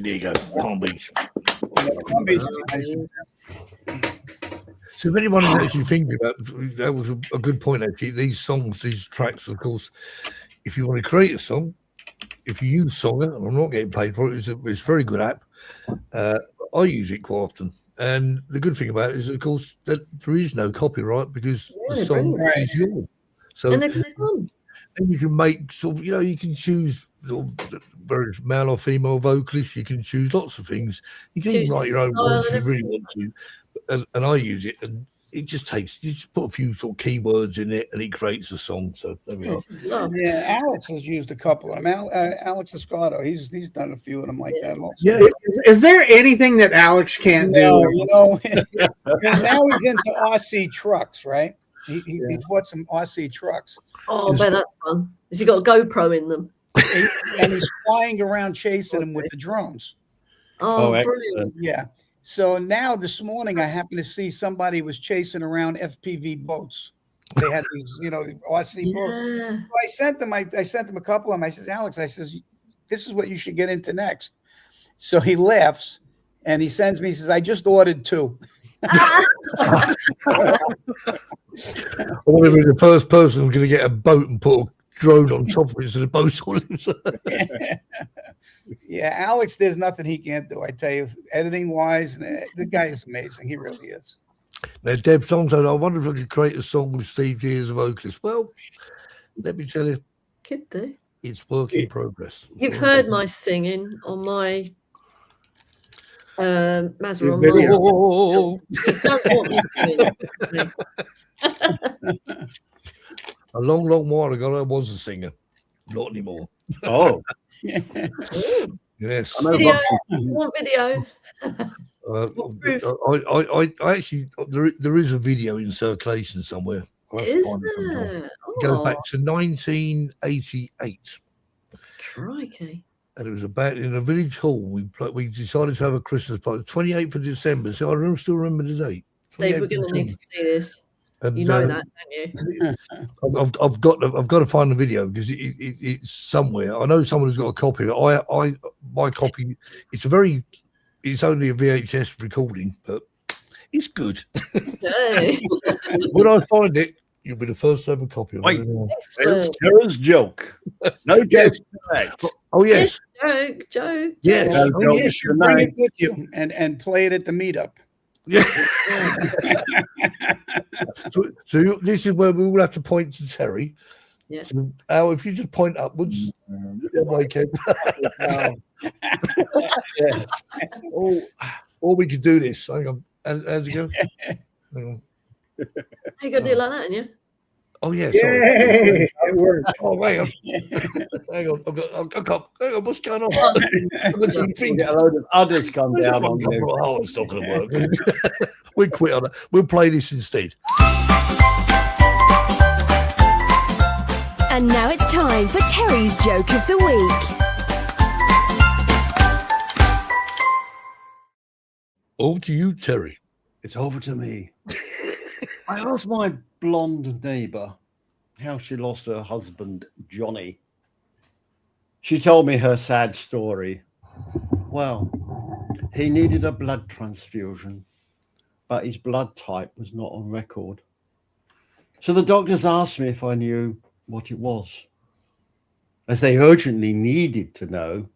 There you go, Palm Beach. Palm Beach is nice. So if anyone is actually thinking about that, was a good point actually. These songs, these tracks, of course, if you want to create a song, if you use Songer, and I'm not getting paid for it, it's a very good app. I use it quite often. And the good thing about it is, of course, that there is no copyright because the song is yours. So and they're fun. And you can make sort of, you can choose sort of various male or female vocalists. You can choose lots of things. You can even write your own words if you really want to. And I use it, and it just takes, you just put a few sort of keywords in it, and it creates a song. So there we are. Yeah, Alex has used a couple of them. Alex Escato, he's done a few of them like that also. Yeah, is there anything that Alex can't do? You know, now he's into RC trucks, right? He bought some RC trucks. Oh, man, that's fun. Has he got a GoPro in them? And he's flying around chasing them with the drones. Oh, brilliant. Yeah. So now this morning I happened to see somebody was chasing around FPV boats. They had these, RC boats. So I sent them a couple of them. I says, Alex, this is what you should get into next. So he laughs and he sends me, he says, I just ordered 2. I want to be the first person who's going to get a boat and put a drone on top of it so the boat's all inside. Yeah, Alex, there's nothing he can't do. I tell you, editing wise, the guy is amazing. He really is. Now, Deb Thompson, I wonder if I could create a song with Steve G as a vocalist. Well, let me tell you, could do. It's work in progress. You've heard my singing on my Maseron. A long, long while ago, I was a singer. Not anymore. Oh. Yes. Video. What video? I actually, there is a video in circulation somewhere. Is there? It goes back to 1988. Crikey. And it was about in a village hall. We decided to have a Christmas party, 28th of December. So I still remember the date. Steve, we're going to need to see this. And, you know that, don't you? I've got to find the video because it's somewhere. I know someone who's got a copy. My copy. It's only a VHS recording, but it's good. When I find it, you'll be the first to have a copy of it. It's Kara's joke. No joke. Oh yes. Joke. Yes. You should bring it with you and play it at the meetup. Yeah. so this is where we will have to point to Terry. Yeah. So, Al, if you just point upwards, or we could do this. Hang on. How's it go? Hang on. You got to do it like that, yeah? Oh yeah. Yay! It worked. Oh, hang on. Hang on. Hang on. What's going on? Get a load of others come down on you. Oh, it's not going to work. We'll quit on it. We'll play this instead. And now it's time for Terry's Joke of the Week. Over to you, Terry. It's over to me. I asked my blonde neighbour how she lost her husband, Johnny. She told me her sad story. Well, he needed a blood transfusion, but his blood type was not on record. So the doctors asked me if I knew what it was, as they urgently needed to know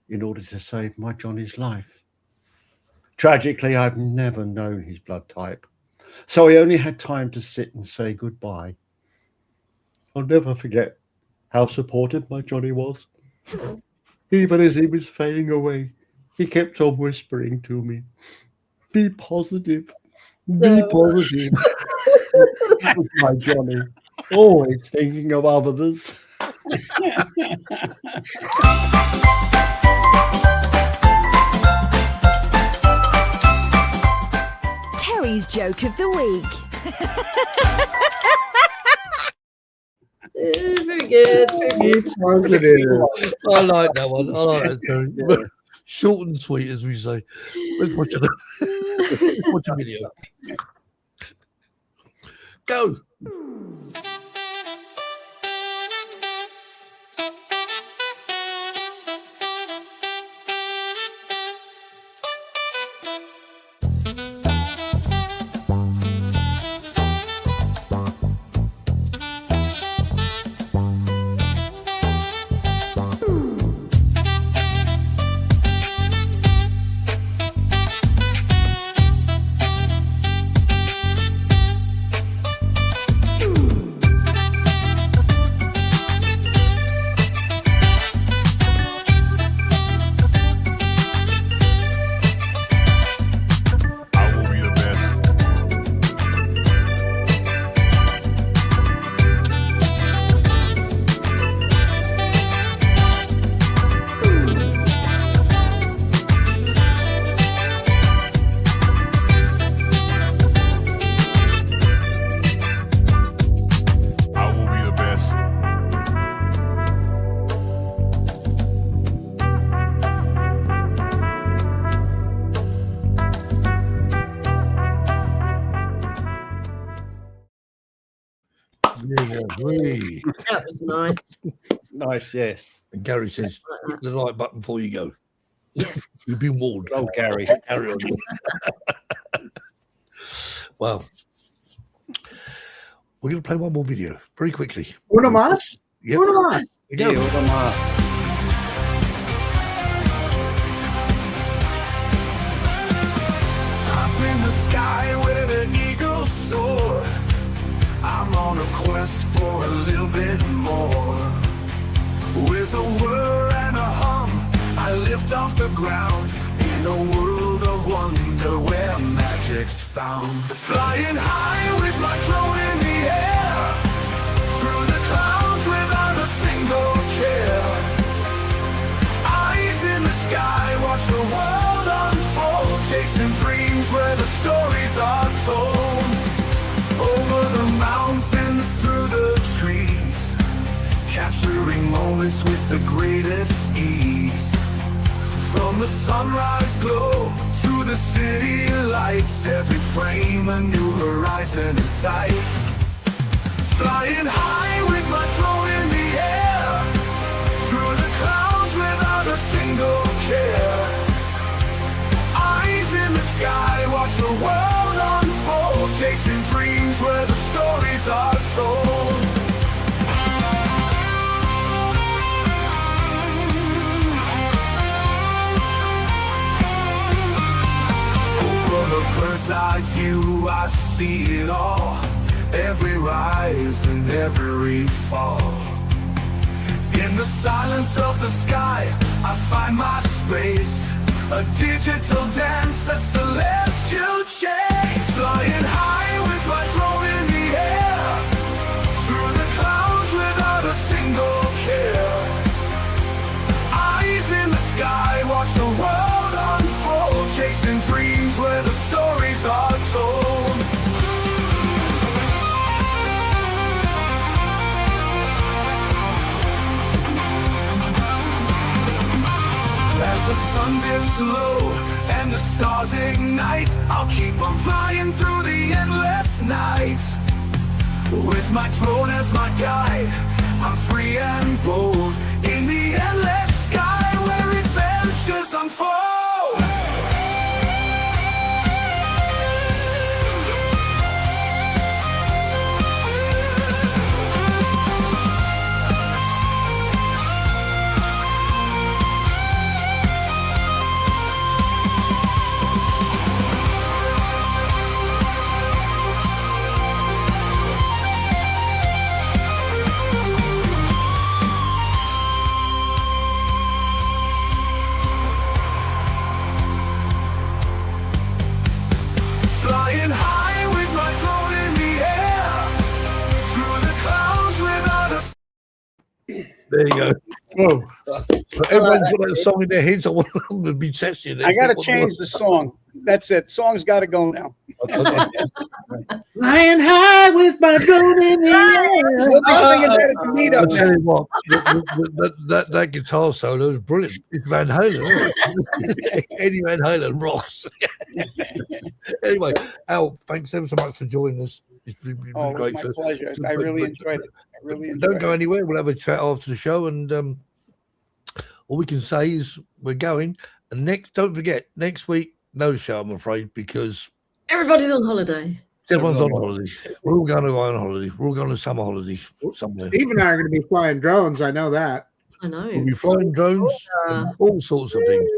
in order to save my Johnny's life. Tragically, I've never known his blood type, so I only had time to sit and say goodbye. I'll never forget how supportive my Johnny was. Even as he was fading away, he kept on whispering to me, "Be positive, be positive." That was my Johnny, always thinking of others. Terry's Joke of the Week. Very good. Very good. Positive. I like that one. I like that, Terry. Yeah. Short and sweet, as we say. Let's watch a video. Go. That was nice. Nice, yes. And Gary says, hit the like button before you go. Yes. You've been warned. Oh, Gary, carry on. Well, we're going to play one more video very quickly. Uno más? Yep. Uno más. Go. Up in the sky where the eagles soar, I'm on a quest for a little bit more. With a whir and a hum, I lift off the ground in a world of wonder where magic's found. Flying high with my drone in the air, through the clouds without a single care. Eyes in the sky, watch the world unfold, chasing dreams where the stories are told. Over the mountains, through the trees, capturing moments with the greatest ease. From the sunrise glow to the city lights, every frame a new horizon in sight. Flying high with my drone in the air, through the clouds without a single care. Eyes in the sky, watch the world unfold, chasing dreams where the stories are told. Over the bird's eye view, I see it all, every rise and every fall. In the silence of the sky, I find my space, a digital dance, a celestial chase. Flying high with my drone in the air, through the clouds without a single care. Eyes in the sky, watch the world unfold, chasing dreams where the stories are told. sun dips low and the stars ignite, I'll keep on flying through the endless night. With my drone as my guide, I'm free and bold in the endless sky where adventures unfold. Flying high with my drone in the air, through the clouds without a... There you go. Whoa. So everyone's got that song in their heads. I want them to be testing it. I got to change the song. That's it. Song's got to go now. Flying high with my drone in the air. We'll be singing that at the meetup. I'll tell you what, that guitar solo is brilliant. It's Van Halen, isn't it? Eddie Van Halen rocks. Anyway, Al, thanks ever so much for joining us. It's been great. My pleasure. I really enjoyed it. Don't go anywhere. We'll have a chat after the show, and all we can say is we're going. And don't forget, next week, no show, I'm afraid, because everybody's on holiday. Everyone's on holiday. We're all going on holiday. We're all going on summer holiday somewhere. Steve and I are going to be flying drones. I know that. I know. We'll be flying drones and all sorts of things.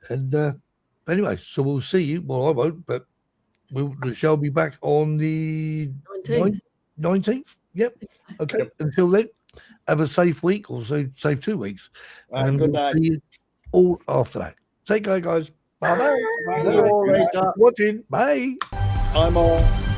And anyway, so we'll see you. Well, I won't, but the show will be back on the 19th. Yep. Okay. Until then, have a safe week, or safe 2 weeks. And good we'll night. see you all after that. Take care, guys. Bye-bye. Bye. Watching. Bye. I'm all.